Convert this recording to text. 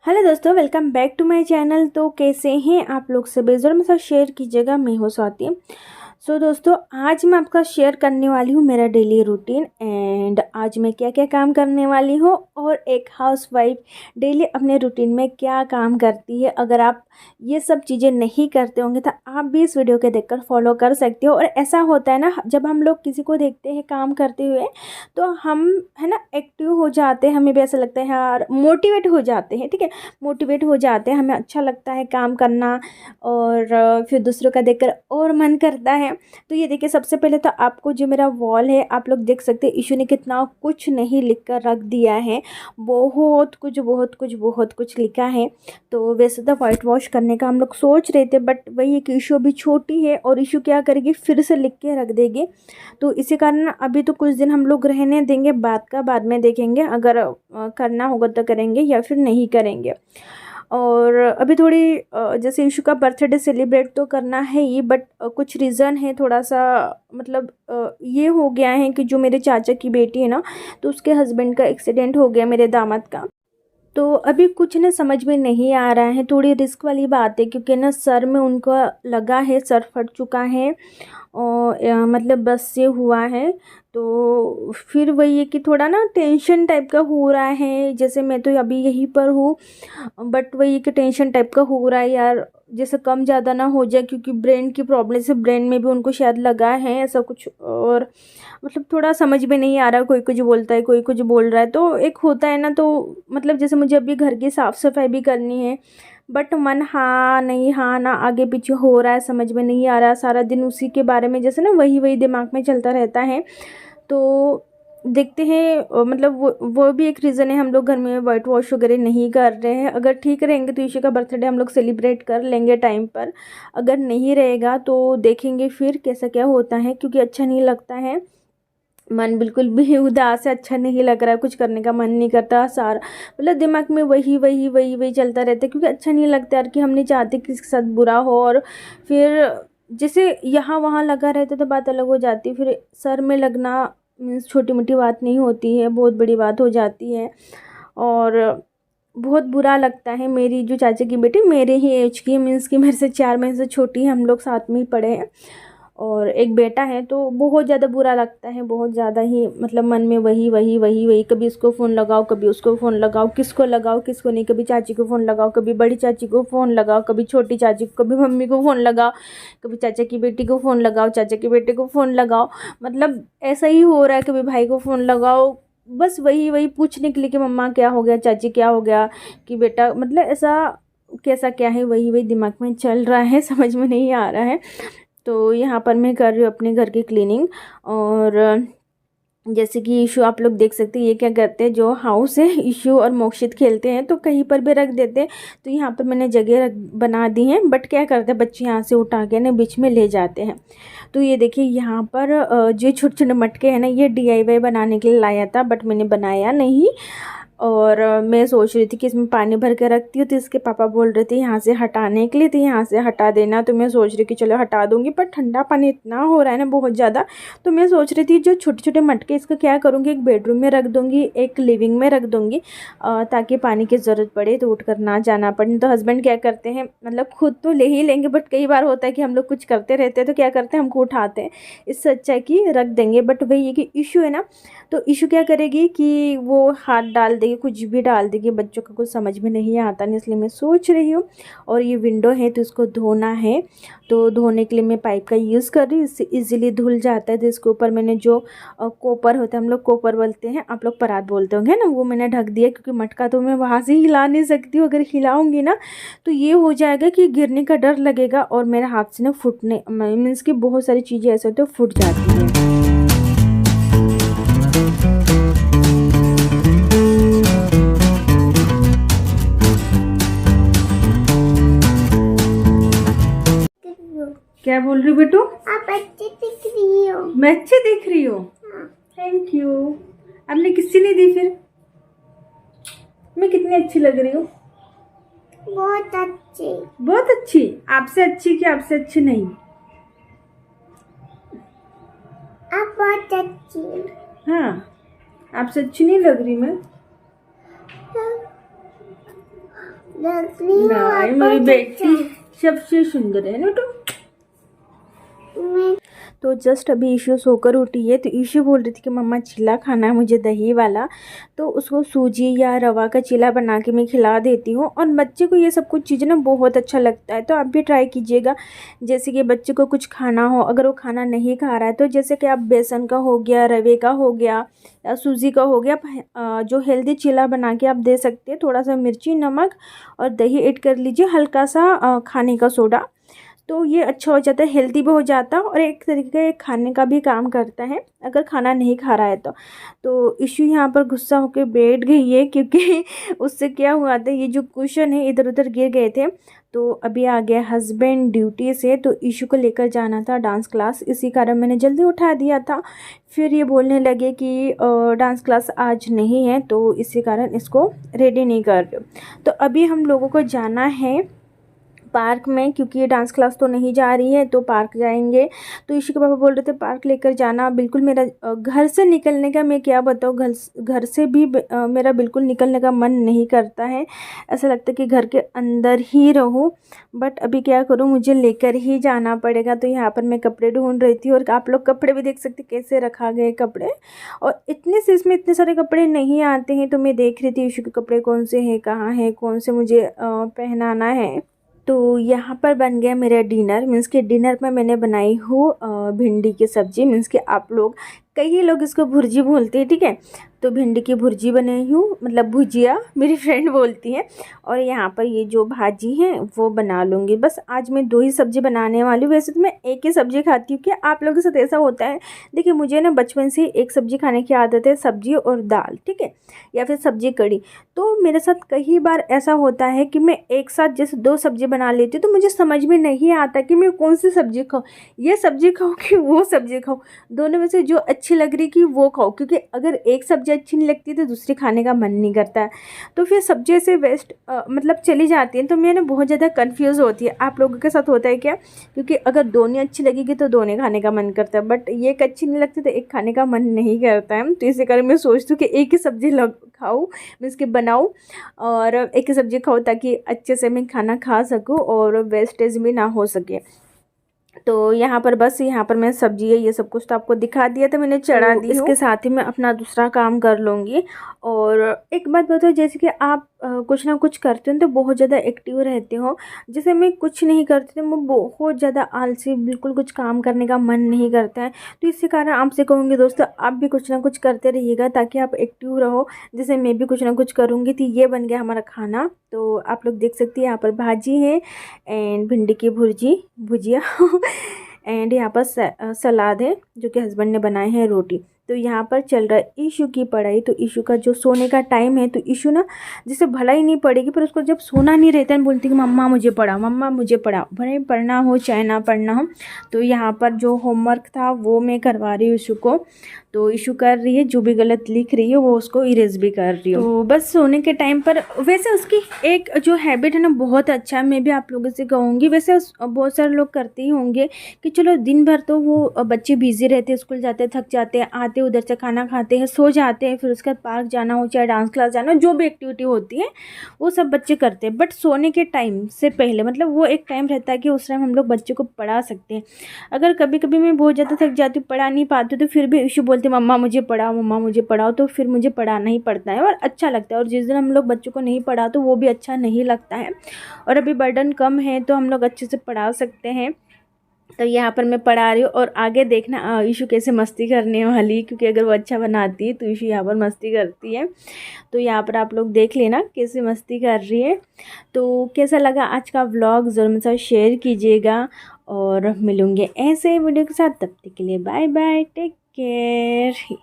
Hello दोस्तों, welcome back to my channel. तो कैसे हैं आप लोग सब? ज़रूर मेरे साथ शेयर कीजिएगा, मैं हो स्वाति। दोस्तों, आज मैं आपका शेयर करने वाली हूँ मेरा डेली रूटीन एंड आज मैं क्या क्या काम करने वाली हूँ और एक हाउसवाइफ डेली अपने रूटीन में क्या काम करती है। अगर आप ये सब चीज़ें नहीं करते होंगे तो आप भी इस वीडियो के देखकर फॉलो कर सकते हो। और ऐसा होता है ना, जब हम लोग किसी को देखते हैं काम करते हुए तो हम है ना एक्टिव हो जाते हैं, हमें भी ऐसा लगता है यार, मोटिवेट हो जाते हैं। ठीक है, मोटिवेट हो जाते हैं, हमें अच्छा लगता है काम करना और फिर दूसरों का देखकर और मन करता है। तो ये देखिए, सबसे पहले तो आपको जो मेरा वॉल है आप लोग देख सकते हैं, ईशू ने कितना कुछ नहीं लिख कर रख दिया है। बहुत कुछ बहुत कुछ बहुत कुछ लिखा है। तो वैसे तो वाइट वॉश करने का हम लोग सोच रहे थे, बट वही एक ईशू अभी छोटी है और ईशू क्या करेगी, फिर से लिख के रख देगी। तो इसी कारण अभी तो कुछ दिन हम लोग रहने देंगे, बाद में देखेंगे, अगर करना होगा तो करेंगे या फिर नहीं करेंगे। और अभी थोड़ी जैसे इशू का बर्थडे सेलिब्रेट तो करना है ही, बट कुछ रीज़न है थोड़ा सा, मतलब ये हो गया है कि जो मेरे चाचा की बेटी है ना, तो उसके हस्बैंड का एक्सीडेंट हो गया, मेरे दामाद का। तो अभी कुछ ना समझ में नहीं आ रहा है, थोड़ी रिस्क वाली बात है, क्योंकि ना सर में उनका लगा है, सर फट चुका है और मतलब बस से हुआ है। तो फिर वही है कि थोड़ा ना टेंशन टाइप का हो रहा है। जैसे मैं तो अभी यहीं पर हूँ, बट वही है कि टेंशन टाइप का हो रहा है यार, जैसे कम ज़्यादा ना हो जाए, क्योंकि ब्रेन की प्रॉब्लम से ब्रेन में भी उनको शायद लगा है ऐसा कुछ। और मतलब थोड़ा समझ में नहीं आ रहा, कोई कुछ बोलता है कोई कुछ बोल रहा है, तो एक होता है ना। तो मतलब जैसे मुझे अभी घर की साफ़ सफाई भी करनी है, बट मन हाँ नहीं हाँ ना आगे पीछे हो रहा है, समझ में नहीं आ रहा। सारा दिन उसी के बारे में जैसे ना वही वही दिमाग में चलता रहता है। तो देखते हैं, मतलब वो भी एक रीज़न है, हम लोग घर में वाइट वॉश वगैरह नहीं कर रहे हैं। अगर ठीक रहेंगे तो ईशू का बर्थडे हम लोग सेलिब्रेट कर लेंगे टाइम पर। अगर नहीं रहेगा तो देखेंगे फिर कैसा क्या होता है, क्योंकि अच्छा नहीं लगता है। मन बिल्कुल भी उदास है, अच्छा नहीं लग रहा है, कुछ करने का मन नहीं करता। सारा मतलब दिमाग में वही वही वही वही चलता रहता है, क्योंकि अच्छा नहीं लगता यार, कि हम नहीं चाहते कि किसी के साथ बुरा हो। और फिर जैसे यहाँ वहाँ लगा रहता तो बात अलग हो जाती, फिर सर में लगना मीन्स छोटी मोटी बात नहीं होती है, बहुत बड़ी बात हो जाती है। और बहुत बुरा लगता है। मेरी जो चाचा की बेटी मेरे ही एज की है, मीन्स कि मेरे से 4 महीने से छोटी है, हम लोग साथ में ही पढ़े हैं। और एक बेटा है, तो बहुत ज़्यादा बुरा लगता है, बहुत ज़्यादा ही। मतलब मन में वही वही वही वही, कभी इसको फ़ोन लगाओ कभी उसको फ़ोन लगाओ, किसको लगाओ किसको नहीं, कभी चाची को फ़ोन लगाओ कभी बड़ी चाची को फ़ोन लगाओ, कभी छोटी चाची को, कभी मम्मी को फ़ोन लगाओ, कभी चाचा की बेटी को फ़ोन लगाओ, चाचा के बेटे को फ़ोन लगाओ। मतलब ऐसा ही हो रहा है, कभी भाई को फ़ोन लगाओ, बस वही वही पूछने के लिए कि मम्मा क्या हो गया, चाची क्या हो गया, कि बेटा, मतलब ऐसा कैसा क्या है, वही वही दिमाग में चल रहा है, समझ में नहीं आ रहा है। तो यहाँ पर मैं कर रही हूँ अपने घर की क्लीनिंग। और जैसे कि ईशू आप लोग देख सकते हैं, ये क्या करते हैं, जो हाउस है ईशू और मोक्षित खेलते हैं तो कहीं पर भी रख देते हैं। तो यहाँ पर मैंने जगह बना दी है, बट क्या करते हैं बच्चे यहाँ से उठा के ना बीच में ले जाते हैं। तो ये देखिए, यहाँ पर जो छोटे छोटे मटके हैं ना, ये DIY बनाने के लिए लाया था, बट मैंने बनाया नहीं। और मैं सोच रही थी कि इसमें पानी भर के रखती हूँ, तो इसके पापा बोल रहे थे यहाँ से हटाने के लिए, तो यहाँ से हटा देना। तो मैं सोच रही कि चलो हटा दूँगी, पर ठंडा पानी इतना हो रहा है ना बहुत ज़्यादा। तो मैं सोच रही थी जो छोटे छोटे मटके, इसका क्या करूँगी, एक बेडरूम में रख दूँगी, एक लिविंग में रख दूँगी, ताकि पानी की ज़रूरत पड़े तो उठ कर ना जाना पड़े। तो हस्बैंड क्या करते हैं, मतलब खुद तो ले ही लेंगे, बट कई बार होता है कि हम लोग कुछ करते रहते हैं तो क्या करते हैं, हमको उठाते हैं। इससे अच्छा है कि रख देंगे, बट वही है कि इशू है ना। तो इशू क्या करेगी कि वो हाथ डाल देगी, कुछ भी डाल देगी, बच्चों को कुछ समझ में नहीं आता नहीं, इसलिए मैं सोच रही हूँ। और ये विंडो है तो इसको धोना है, तो धोने के लिए मैं पाइप का यूज़ कर रही हूँ, इससे इजीली धुल जाता है। तो इसके ऊपर मैंने जो कोपर होता है, हम लोग कोपर बोलते हैं, आप लोग परात बोलते होंगे ना, वो मैंने ढक दिया, क्योंकि मटका तो मैं वहाँ से हिला नहीं सकती हूँ। अगर हिलाऊंगी ना तो ये हो जाएगा कि गिरने का डर लगेगा, और मेरे हाथ से ना फुटने मीन्स कि बहुत सारी चीज़ें ऐसे होते हैं फुट जाती हैं। क्या बोल रही हो बेटू? आप अच्छी दिख रही हो। मैं अच्छी दिख रही हूँ? हाँ। Thank you. आपने किससे नहीं दी फिर? मैं कितनी अच्छी लग रही हूँ? बहुत अच्छी। बहुत अच्छी। आपसे अच्छी कि आपसे अच्छी नहीं? आप बहुत अच्छी। हाँ, आपसे अच्छी नहीं लग रही मैं? लग रही हो नहीं, मेरी बेटी सबसे सुंदर है ना तो। मैं तो जस्ट अभी ईशु सोकर उठी है, तो ईशु बोल रही थी कि मम्मा चिल्ला खाना है मुझे, दही वाला। तो उसको सूजी या रवा का चिल्ला बना के मैं खिला देती हूँ, और बच्चे को ये सब कुछ चीज़ें ना बहुत अच्छा लगता है, तो आप भी ट्राई कीजिएगा। जैसे कि बच्चे को कुछ खाना हो, अगर वो खाना नहीं खा रहा है तो जैसे कि आप बेसन का हो गया, रवे का हो गया या सूजी का हो गया, जो हेल्दी चिल्ला बना के आप दे सकते हैं। थोड़ा सा मिर्ची, नमक और दही ऐड कर लीजिए, हल्का सा खाने का सोडा, तो ये अच्छा हो जाता है, हेल्दी भी हो जाता है और एक तरीके का खाने का भी काम करता है अगर खाना नहीं खा रहा है तो इशू यहाँ पर गुस्सा होकर बैठ गई है, क्योंकि उससे क्या हुआ था, ये जो कुशन है इधर उधर गिर गए थे। तो अभी आ गया हस्बैंड ड्यूटी से, तो इशू को लेकर जाना था डांस क्लास, इसी कारण मैंने जल्दी उठा दिया था। फिर ये बोलने लगे कि डांस क्लास आज नहीं है, तो इसी कारण इसको रेडी नहीं कर रहे हो। तो अभी हम लोगों को जाना है पार्क में, क्योंकि ये डांस क्लास तो नहीं जा रही है, तो पार्क जाएंगे। तो ईशू के पापा बोल रहे थे पार्क लेकर जाना। बिल्कुल मेरा घर से निकलने का, मैं क्या बताऊँ, घर से भी मेरा बिल्कुल निकलने का मन नहीं करता है। ऐसा लगता है कि घर के अंदर ही रहूँ, बट अभी क्या करूँ, मुझे लेकर ही जाना पड़ेगा। तो यहाँ पर मैं कपड़े ढूंढ रही थी, और आप लोग कपड़े भी देख सकते कैसे रखा गए कपड़े, और इतने से इसमें इतने सारे कपड़े नहीं आते हैं। तो मैं देख रही थी ईशू के कपड़े कौन से हैं, कहाँ हैं, कौन से मुझे पहनाना है। तो यहाँ पर बन गया मेरा डिनर, मीन्स कि डिनर में मैंने बनाई हूँ भिंडी की सब्ज़ी, मीन्स कि आप लोग, कई लोग इसको भुर्जी बोलते हैं, ठीक है। तो भिंडी की भुर्जी बनाई हूँ, मतलब भुजिया मेरी फ्रेंड बोलती है। और यहाँ पर ये जो भाजी है वो बना लूँगी। बस आज मैं 2 ही सब्ज़ी बनाने वाली हूँ। वैसे तो मैं एक ही सब्ज़ी खाती हूँ, कि आप लोगों के साथ ऐसा होता है। देखिए मुझे ना बचपन से एक सब्ज़ी खाने की आदत है, सब्ज़ी और दाल, ठीक है, या फिर सब्ज़ी कड़ी। तो मेरे साथ कई बार ऐसा होता है कि मैं एक साथ जैसे 2 सब्ज़ी बना लेती हूँ, तो मुझे समझ में नहीं आता कि मैं कौन सी सब्ज़ी खाऊँ, ये सब्ज़ी खाऊँ कि वो सब्ज़ी खाऊँ। दोनों में से जो अच्छी लग रही कि वो खाओ, क्योंकि अगर एक सब्ज़ी अच्छी नहीं लगती तो दूसरी खाने का मन नहीं करता है। तो फिर सब्ज़ी से वेस्ट मतलब चली जाती है, तो मैं ना बहुत ज़्यादा कंफ्यूज होती है। आप लोगों के साथ होता है क्या? क्योंकि अगर दोनों अच्छी लगेगी तो दोनों खाने का मन करता है, बट ये एक अच्छी नहीं लगती तो एक खाने का मन नहीं करता है। तो इसी कारण मैं सोचती हूँ कि एक ही सब्ज़ी खाऊँ, मीन्स कि बनाऊँ, और एक ही सब्ज़ी खाऊँ, ताकि अच्छे से मैं खाना खा सकूँ और वेस्टेज भी ना हो सके। तो यहाँ पर बस, यहाँ पर मैं सब्जी है ये सब कुछ तो आपको दिखा दिया था, मैंने चढ़ा दी। इसके साथ ही मैं अपना दूसरा काम कर लूँगी। और एक बात बताओ, जैसे कि आप कुछ ना कुछ करते हो तो बहुत ज़्यादा एक्टिव रहते हो। जैसे मैं कुछ नहीं करती तो मैं बहुत ज़्यादा आलसी, बिल्कुल कुछ काम करने का मन नहीं करता है। तो इसी कारण आपसे कहूँगी दोस्तों, आप भी कुछ ना कुछ करते रहिएगा ताकि आप एक्टिव रहो। जैसे मैं भी कुछ ना कुछ करूँगी। तो ये बन गया हमारा खाना। तो आप लोग देख सकते हैं यहाँ पर भाजी है एंड भिंडी की भुजिया एंड यहाँ पर सलाद है जो कि हस्बैंड ने बनाए हैं, रोटी। तो यहाँ पर चल रहा है ईशू की पढ़ाई। तो ईशू का जो सोने का टाइम है, तो ईशू ना जैसे भला ही नहीं पढ़ेगी, पर उसको जब सोना नहीं रहता है बोलती कि मम्मा मुझे पढ़ाओ, मम्मा मुझे पढ़ाओ, भले पढ़ना हो चाहे ना पढ़ना हो। तो यहाँ पर जो होमवर्क था वो मैं करवा रही हूँ ईशू को। तो ईशू कर रही है, जो भी गलत लिख रही है वो उसको इरेज भी कर रही हूँ। तो बस सोने के टाइम पर, वैसे उसकी एक जो हैबिट है ना बहुत अच्छा है, मैं भी आप लोगों से कहूँगी। वैसे बहुत सारे लोग करते ही होंगे कि चलो दिन भर तो वो बच्चे बिजी रहते हैं, स्कूल जाते हैं, थक जाते हैं, आते उधर से खाना खाते हैं, सो जाते हैं, फिर उसके बाद पार्क जाना हो चाहे डांस क्लास जाना हो, जो भी एक्टिविटी होती है वो सब बच्चे करते हैं। बट सोने के टाइम से पहले, मतलब वो एक टाइम रहता है कि उस टाइम हम लोग बच्चे को पढ़ा सकते हैं। अगर कभी कभी मैं बहुत ज़्यादा थक जाती हूँ, पढ़ा नहीं पाती, तो फिर भी इशू बोलते मम्मा मुझे पढ़ाओ, मम्मा मुझे पढ़ाओ, तो फिर मुझे पढ़ाना ही पड़ता है और अच्छा लगता है। और जिस दिन हम लोग बच्चों को नहीं पढ़ा तो वो भी अच्छा नहीं लगता है। और अभी बर्डन कम है तो हम लोग अच्छे से पढ़ा सकते हैं। तो यहाँ पर मैं पढ़ा रही हूँ, और आगे देखना ईशू कैसे मस्ती करने वाली, क्योंकि अगर वो अच्छा बनाती है तो ईशू यहाँ पर मस्ती करती है। तो यहाँ पर आप लोग देख लेना कैसे मस्ती कर रही है। तो कैसा लगा आज का व्लॉग ज़रूर मेरे साथ शेयर कीजिएगा, और मिलूँगे ऐसे वीडियो के साथ। तब तक के लिए बाय बाय, टेक केयर।